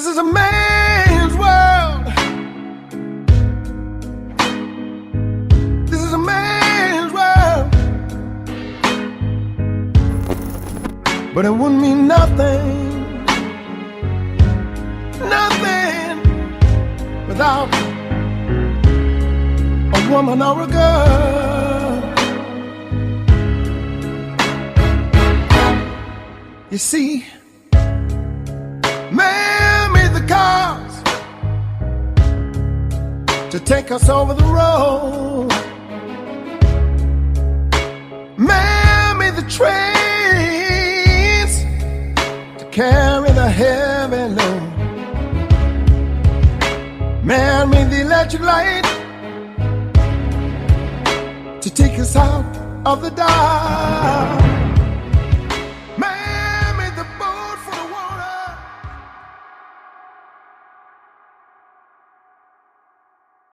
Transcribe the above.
This is a man's world. This is a man's world. But it wouldn't mean nothing, nothing without a woman or a girl. You see, man made the cars to take us over the road. Man made the trains to carry the heavy load. Man made the electric light to take us out of the dark.